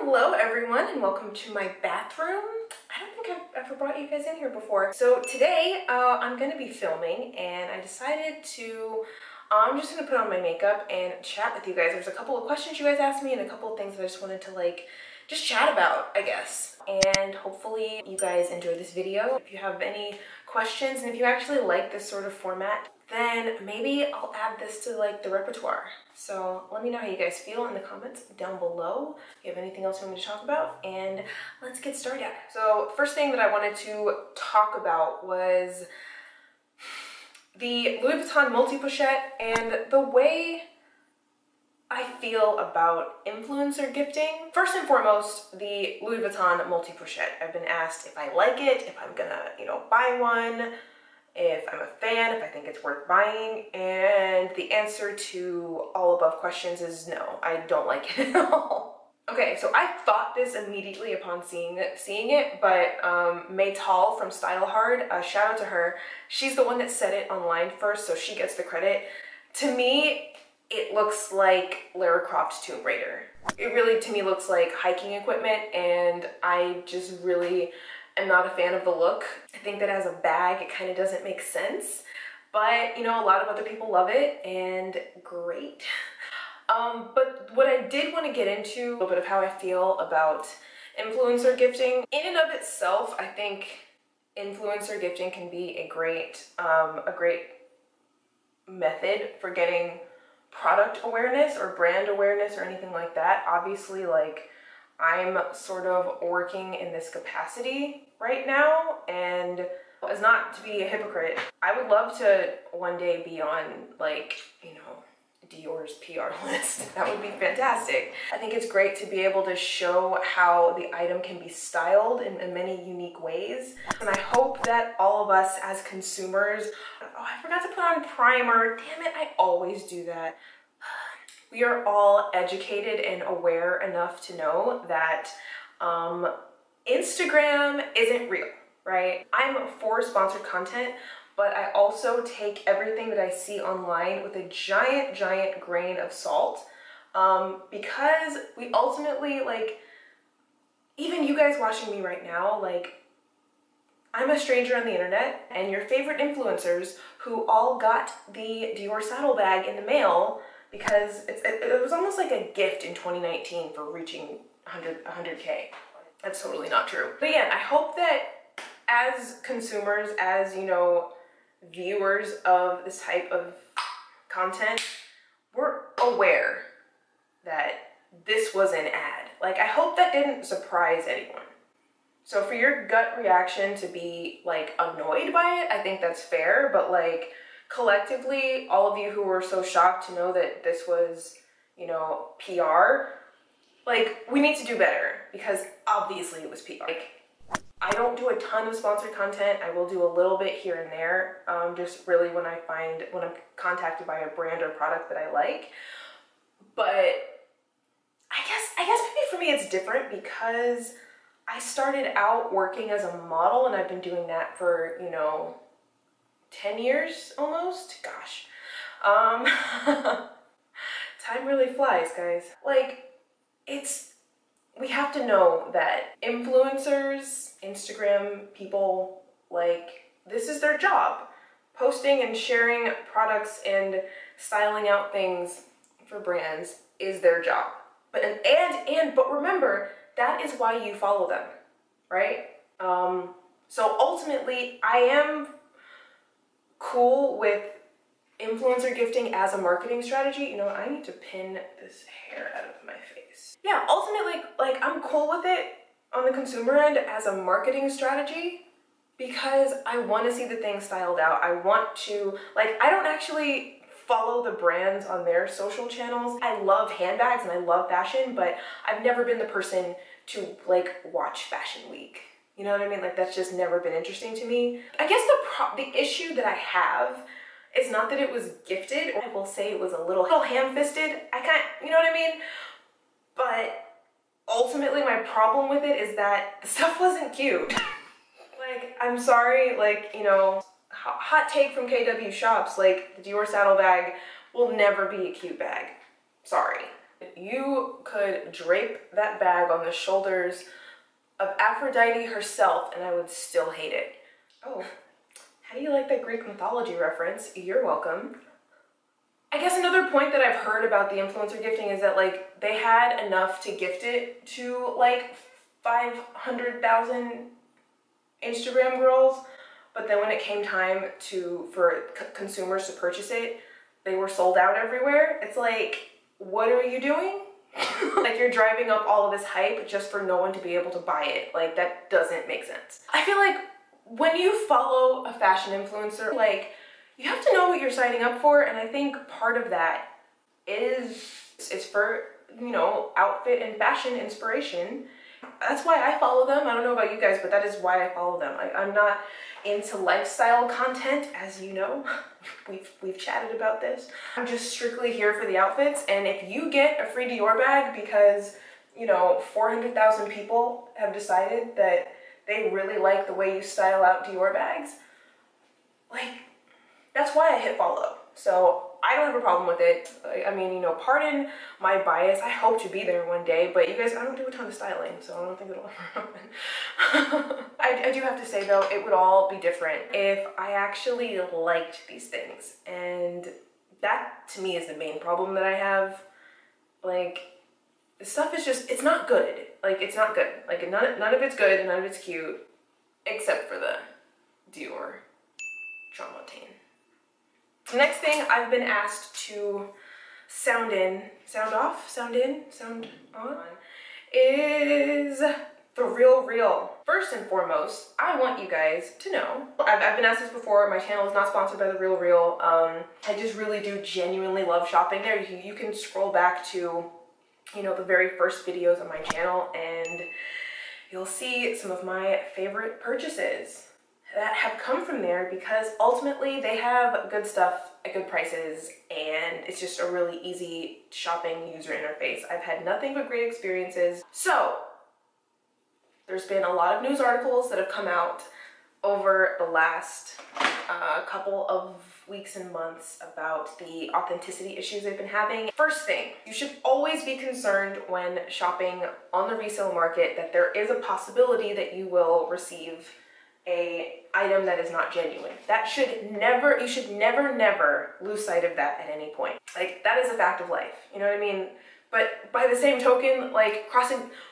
Hello everyone and welcome to my bathroom. I don't think I've ever brought you guys in here before. So today I'm going to be filming and I decided to, I'm just going to put on my makeup and chat with you guys. There's a couple of questions you guys asked me and a couple of things that I just wanted to just chat about, I guess. And hopefully you guys enjoy this video. If you have any questions and if you actually like this sort of format, then maybe I'll add this to the repertoire. So let me know how you guys feel in the comments down below. If you have anything else you want me to talk about, and let's get started. So first thing that I wanted to talk about was the Louis Vuitton multi-pochette and the way I feel about influencer gifting. First and foremost, the Louis Vuitton multi-pochette. I've been asked if I like it, if I'm gonna, buy one, if I'm a fan, if I think it's worth buying, and the answer to all above questions is no, I don't like it at all. Okay, so I thought this immediately upon seeing it, but May Tall from Style Hard, shout out to her. She's the one that said it online first, so she gets the credit. To me, it looks like Lara Croft's Tomb Raider. It really, to me, looks like hiking equipment, and I just really am not a fan of the look. I think that as a bag, it kind of doesn't make sense, but a lot of other people love it, and great. But what I did want to get into, a little bit of how I feel about influencer gifting. In and of itself, I think influencer gifting can be a great method for getting product awareness or brand awareness or anything like that. Obviously, I'm sort of working in this capacity right now, and as not to be a hypocrite, I would love to one day be on Dior's PR list. That would be fantastic. I think it's great to be able to show how the item can be styled in many unique ways. And I hope that all of us as consumers, oh, I forgot to put on primer. Damn it, I always do that. We are all educated and aware enough to know that Instagram isn't real, right? I'm for sponsored content, but I also take everything that I see online with a giant, giant grain of salt, because we ultimately, even you guys watching me right now, I'm a stranger on the internet, and your favorite influencers who all got the Dior saddlebag in the mail because it was almost like a gift in 2019 for reaching 100K. That's totally not true. But yeah, I hope that as consumers, as viewers of this type of content, we're aware that this was an ad. I hope that didn't surprise anyone. So for your gut reaction to be annoyed by it, I think that's fair, but collectively, all of you who were so shocked to know that this was, PR, we need to do better, because obviously it was PR. I don't do a ton of sponsored content. I will do a little bit here and there, just really when I'm contacted by a brand or product that I like. But I guess maybe for me it's different because I started out working as a model, and I've been doing that for, 10 years almost. Gosh. Time really flies, guys. We have to know that influencers, Instagram people, this is their job. Posting and sharing products and styling out things for brands is their job. But remember, that is why you follow them, right? So ultimately, I am cool with influencer gifting as a marketing strategy. I need to pin this hair out of my face. Yeah, ultimately, I'm cool with it on the consumer end as a marketing strategy because I want to see the thing styled out. I want to, I don't actually follow the brands on their social channels. I love handbags and I love fashion, but I've never been the person to watch Fashion Week. You know what I mean? That's just never been interesting to me. I guess the issue that I have is not that it was gifted. I will say it was a little ham-fisted. You know what I mean? But ultimately my problem with it is that the stuff wasn't cute. I'm sorry, hot take from KWSHOPS, the Dior saddlebag will never be a cute bag. Sorry. You could drape that bag on the shoulders of Aphrodite herself and I would still hate it. Oh, how do you like that Greek mythology reference? You're welcome. I guess another point that I've heard about the influencer gifting is that like they had enough to gift it to like 500,000 Instagram girls, but then when it came time for consumers to purchase it, they were sold out everywhere. It's like, what are you doing? Like you're driving up all of this hype just for no one to be able to buy it. Like that doesn't make sense. I feel like when you follow a fashion influencer, like you have to know what you're signing up for, and I think part of that is for, you know, outfit and fashion inspiration. That's why I follow them. I don't know about you guys, but that is why I follow them. I'm not into lifestyle content, as you know. We've chatted about this. I'm just strictly here for the outfits, and if you get a free Dior bag because, you know, 400,000 people have decided that they really like the way you style out Dior bags, like, that's why I hit follow. So I don't have a problem with it. I mean, you know, pardon my bias. I hope to be there one day, but you guys, I don't do a ton of styling, so I don't think it'll ever happen. I do have to say though, it would all be different if I actually liked these things. And that to me is the main problem that I have. Like, the stuff is just, it's not good. Like, it's not good. Like, none of it's good and none of it's cute, except for the Dior Louboutin. The next thing I've been asked to sound on is the real. First and foremost, I want you guys to know, I've been asked this before, my channel is not sponsored by the real. I just really do genuinely love shopping there. You can scroll back to, you know, the very first videos on my channel and you'll see some of my favorite purchases that have come from there, because ultimately they have good stuff at good prices and it's just a really easy shopping user interface. I've had nothing but great experiences. So there's been a lot of news articles that have come out over the last couple of weeks and months about the authenticity issues they've been having. First thing, you should always be concerned when shopping on the resale market that there is a possibility that you will receive a item that is not genuine. That should never, you should never lose sight of that at any point. Like, that is a fact of life, you know what I mean? But by the same token, like,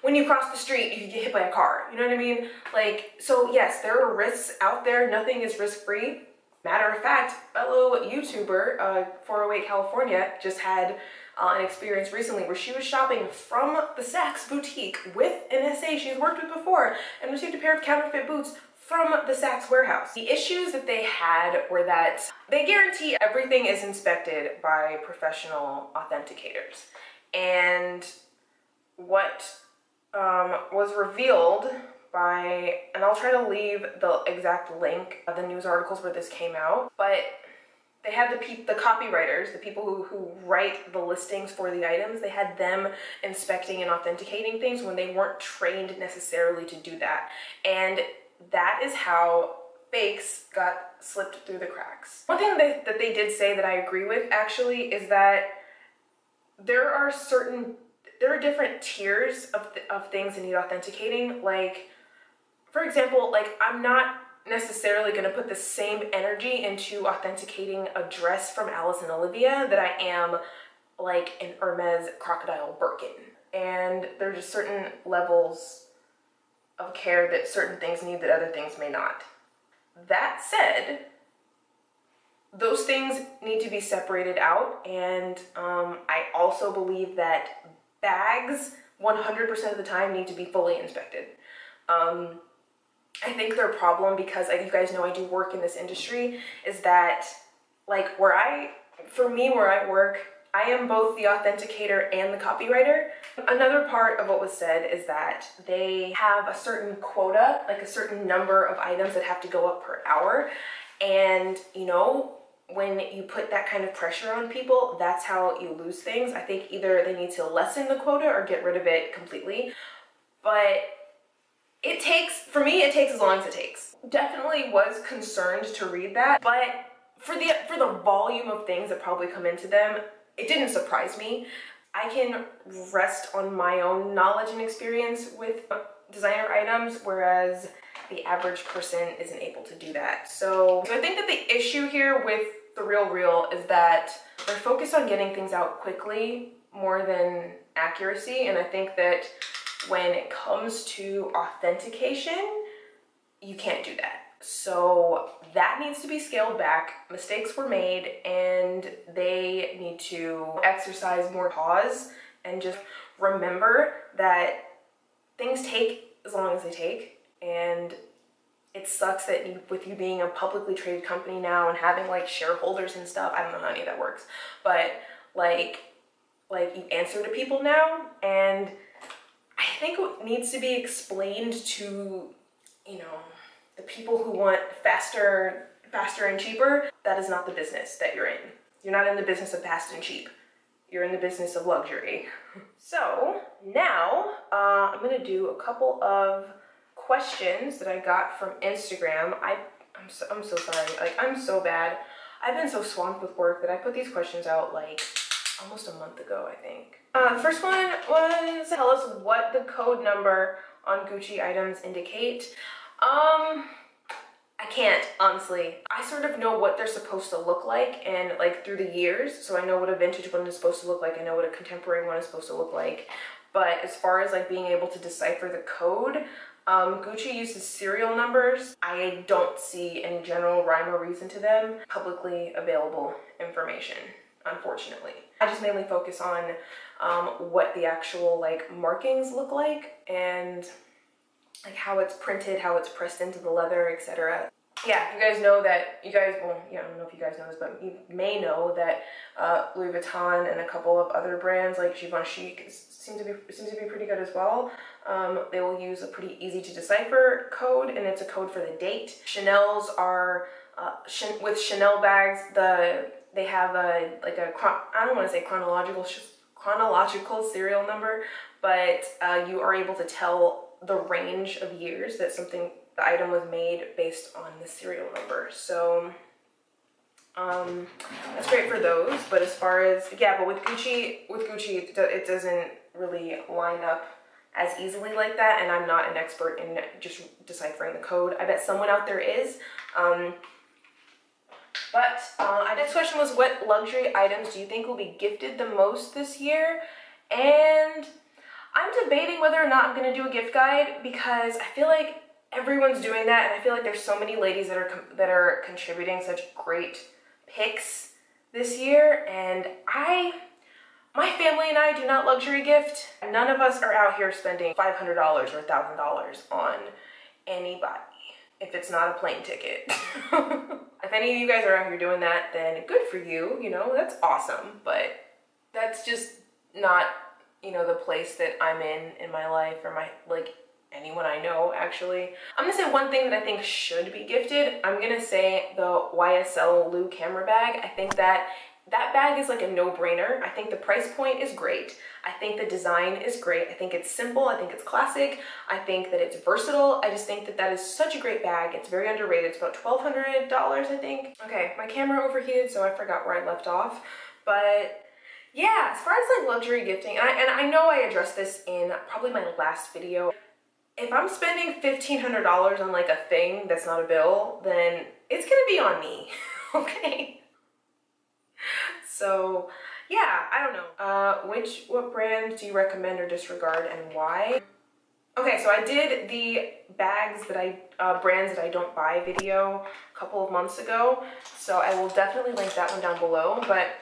when you cross the street, you can get hit by a car, you know what I mean? Like, so yes, there are risks out there, nothing is risk-free. Matter of fact, fellow YouTuber, 408 California, just had an experience recently where she was shopping from the Saks boutique with an SA she's worked with before and received a pair of counterfeit boots from the Saks warehouse. The issues that they had were that they guarantee everything is inspected by professional authenticators. And what was revealed by, and I'll try to leave the exact link of the news articles where this came out, but they had the copywriters, the people who write the listings for the items, they had them inspecting and authenticating things when they weren't trained necessarily to do that. And that is how fakes got slipped through the cracks. One thing that they did say that I agree with actually is that there are different tiers of things that need authenticating. Like, for example, like, I'm not necessarily going to put the same energy into authenticating a dress from Alice and Olivia that I am like an Hermes crocodile Birkin. And there are just certain levels of care that certain things need that other things may not. That said, those things need to be separated out, and I also believe that bags 100% of the time need to be fully inspected. I think their problem, because you guys know I do work in this industry, is that like where I work, I am both the authenticator and the copywriter. Another part of what was said is that they have a certain quota, like a certain number of items that have to go up per hour. And, you know, when you put that kind of pressure on people, that's how you lose things. I think either they need to lessen the quota or get rid of it completely. But for me, it takes as long as it takes. Definitely was concerned to read that, but for the volume of things that probably come into them, it didn't surprise me. I can rest on my own knowledge and experience with designer items, whereas the average person isn't able to do that. So I think that the issue here with The RealReal is that they're focused on getting things out quickly more than accuracy, and I think that when it comes to authentication, you can't do that. So that needs to be scaled back. Mistakes were made, and they need to exercise more pause and just remember that things take as long as they take. And it sucks that with you being a publicly traded company now and having like shareholders and stuff, I don't know how any of that works, but like you answer to people now, and I think it needs to be explained to, you know, the people who want faster and cheaper. That is not the business that you're in. You're not in the business of fast and cheap. You're in the business of luxury. So now I'm gonna do a couple of questions that I got from Instagram. I'm so sorry. Like, I'm so bad. I've been so swamped with work that I put these questions out like almost a month ago, I think. The first one was, tell us what the code number on Gucci items indicate. I can't, honestly. I sort of know what they're supposed to look like, and like through the years, so I know what a vintage one is supposed to look like, I know what a contemporary one is supposed to look like. But as far as like being able to decipher the code, Gucci uses serial numbers. I don't see any general rhyme or reason to them. Publicly available information, unfortunately. I just mainly focus on what the actual like markings look like, and like how it's printed, how it's pressed into the leather, etc. Yeah, you guys know that, well, yeah, I don't know if you guys know this, but you may know that Louis Vuitton and a couple of other brands like Givenchy seem to be pretty good as well. They will use a pretty easy to decipher code, and it's a code for the date. Chanel's are, with Chanel bags, they have I don't want to say chronological serial number, but you are able to tell the range of years that the item was made based on the serial number. So that's great for those. But as far as, yeah, but with Gucci it doesn't really line up as easily like that, and I'm not an expert in just deciphering the code. I bet someone out there is. But our next question was, what luxury items do you think will be gifted the most this year? And I'm debating whether or not I'm gonna do a gift guide, because I feel like everyone's doing that, and I feel like there's so many ladies that are contributing such great picks this year, and my family and I do not luxury gift. None of us are out here spending $500 or $1,000 on anybody if it's not a plane ticket. If any of you guys are out here doing that, then good for you, you know, that's awesome, but that's just not, you know, the place that I'm in my life, or anyone I know, actually. I'm gonna say one thing that I think should be gifted. I'm gonna say the YSL Lou camera bag. I think that bag is like a no-brainer. I think the price point is great. I think the design is great. I think it's simple. I think it's classic. I think that it's versatile. I just think that is such a great bag. It's very underrated. It's about $1,200, I think. Okay, my camera overheated, so I forgot where I left off. But yeah, as far as like luxury gifting, and I know I addressed this in probably my last video. If I'm spending $1,500 on like a thing that's not a bill, then it's gonna be on me, okay? So yeah, I don't know. What brands do you recommend or disregard, and why? Okay, so I did the bags that brands that I don't buy video a couple of months ago, so I will definitely link that one down below. But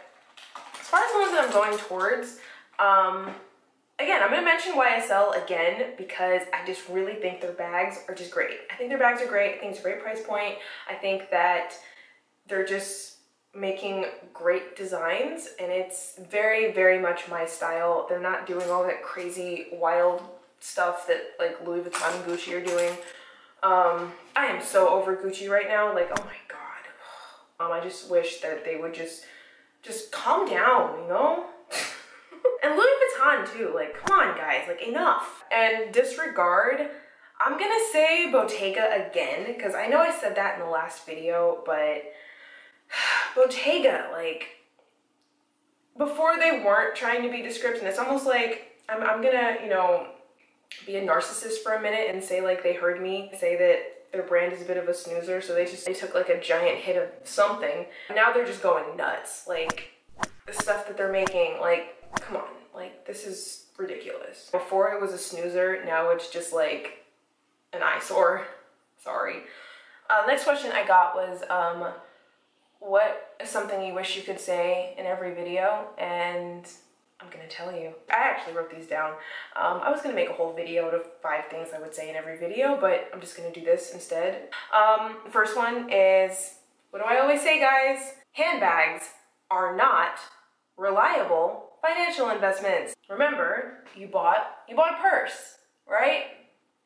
as far as the ones that I'm going towards, again, I'm gonna mention YSL again, because I just really think their bags are just great. I think their bags are great. I think it's a great price point. I think that they're just making great designs, and it's very, very much my style. They're not doing all that crazy, wild stuff that like Louis Vuitton and Gucci are doing. I am so over Gucci right now. Like, oh my God. I just wish that they would just calm down, you know? And Louis Vuitton too, like, come on guys, like, enough. And disregard, I'm gonna say Bottega again, because I know I said that in the last video, but Bottega, like, before they weren't trying to be descriptive. It's almost like I'm gonna, you know, be a narcissist for a minute and say like they heard me say that their brand is a bit of a snoozer, so they took like a giant hit of something. Now they're just going nuts. Like the stuff that they're making, like, come on, like this is ridiculous. Before it was a snoozer, now it's just like an eyesore. Sorry. Next question I got was, what is something you wish you could say in every video? And I'm gonna tell you. I actually wrote these down. I was gonna make a whole video out of 5 things I would say in every video, but I'm just gonna do this instead. The first one is, what do I always say, guys? Handbags are not reliable financial investments. Remember, you bought a purse, right?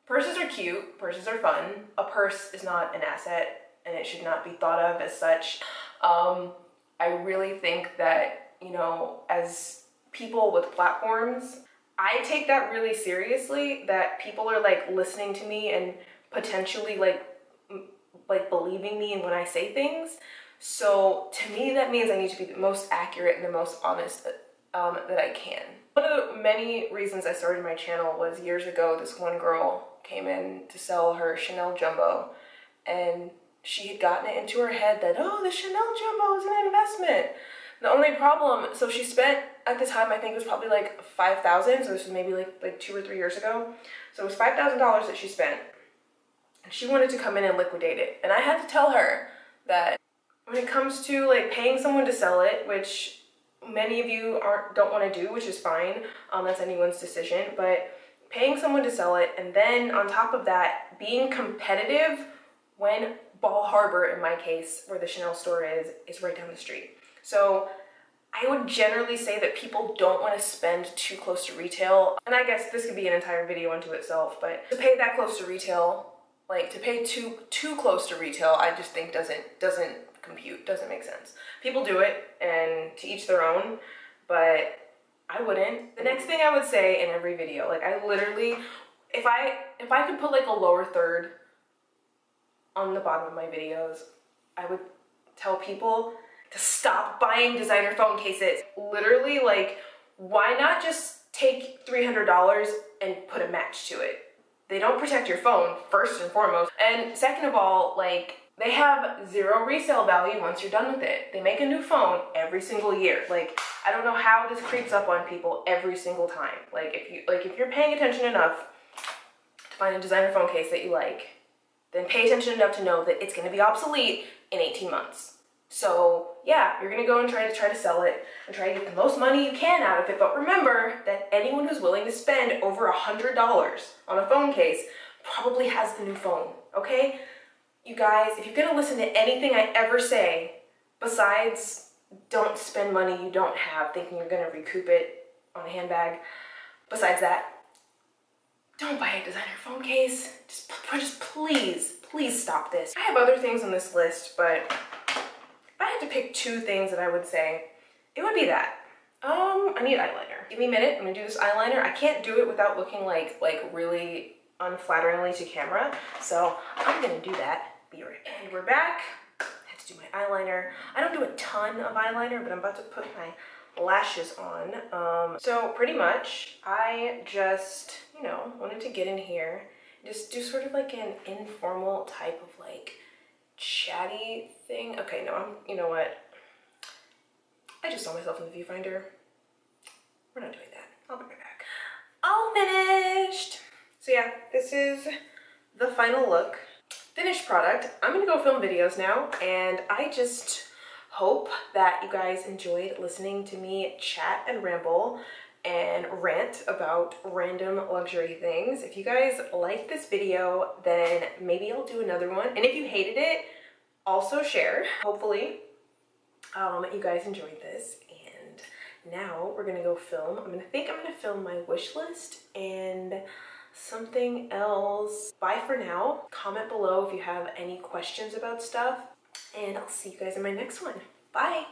Purses are cute, purses are fun. A purse is not an asset and it should not be thought of as such. I really think that, you know, as people with platforms, I take that really seriously, that people are like listening to me and potentially like believing me when I say things. So to me, that means I need to be the most accurate and the most honest that I can. One of the many reasons I started my channel was years ago, this one girl came in to sell her Chanel Jumbo, and she had gotten it into her head that, oh, the Chanel Jumbo is an investment. The only problem, so she spent, at the time, I think it was probably like $5,000, so this was maybe like 2 or 3 years ago. So it was $5,000 that she spent, and she wanted to come in and liquidate it. And I had to tell her that when it comes to like paying someone to sell it, which many of you don't want to do, which is fine, that's anyone's decision, but paying someone to sell it, and then on top of that, being competitive when Ball Harbor, in my case, where the Chanel store is right down the street. So I would generally say that people don't want to spend too close to retail, and I guess this could be an entire video unto itself, but to pay that close to retail, like to pay too close to retail, I just think doesn't compute, doesn't make sense. People do it, and to each their own, but I wouldn't. The next thing I would say in every video, like I literally, if I could put like a lower third on the bottom of my videos, I would tell people to stop buying designer phone cases. Literally, like, why not just take $300 and put a match to it? They don't protect your phone, first and foremost. And second of all, like, they have 0 resale value once you're done with it. They make a new phone every single year. Like, I don't know how this creeps up on people every single time. Like, if you're paying attention enough to find a designer phone case that you like, then pay attention enough to know that it's gonna be obsolete in 18 months. So yeah, you're gonna go and try to sell it and try to get the most money you can out of it. But remember that anyone who's willing to spend over $100 on a phone case probably has the new phone, okay? You guys, if you're gonna listen to anything I ever say, besides don't spend money you don't have thinking you're gonna recoup it on a handbag, besides that, don't buy a designer phone case. Just please stop this. I have other things on this list, but if I had to pick 2 things that I would say, it would be that. I need eyeliner. Give me a minute, I'm gonna do this eyeliner. I can't do it without looking like really unflatteringly to camera, so I'm gonna do that. Be right back. And we're back. I had to do my eyeliner. I don't do a ton of eyeliner, but I'm about to put my lashes on. So pretty much, I just, you know, wanted to get in here, just do sort of like an informal type of like chatty thing. Okay, no, you know what? I just saw myself in the viewfinder. We're not doing that. I'll be right back. All finished. So yeah, this is the final look. Finished product. I'm gonna go film videos now, and I just hope that you guys enjoyed listening to me chat and ramble and rant about random luxury things. If you guys like this video, then maybe I'll do another one. And if you hated it, also share. Hopefully, you guys enjoyed this. And now we're gonna go film. I'm gonna film my wish list and something else. Bye for now. Comment below if you have any questions about stuff, and I'll see you guys in my next one. Bye.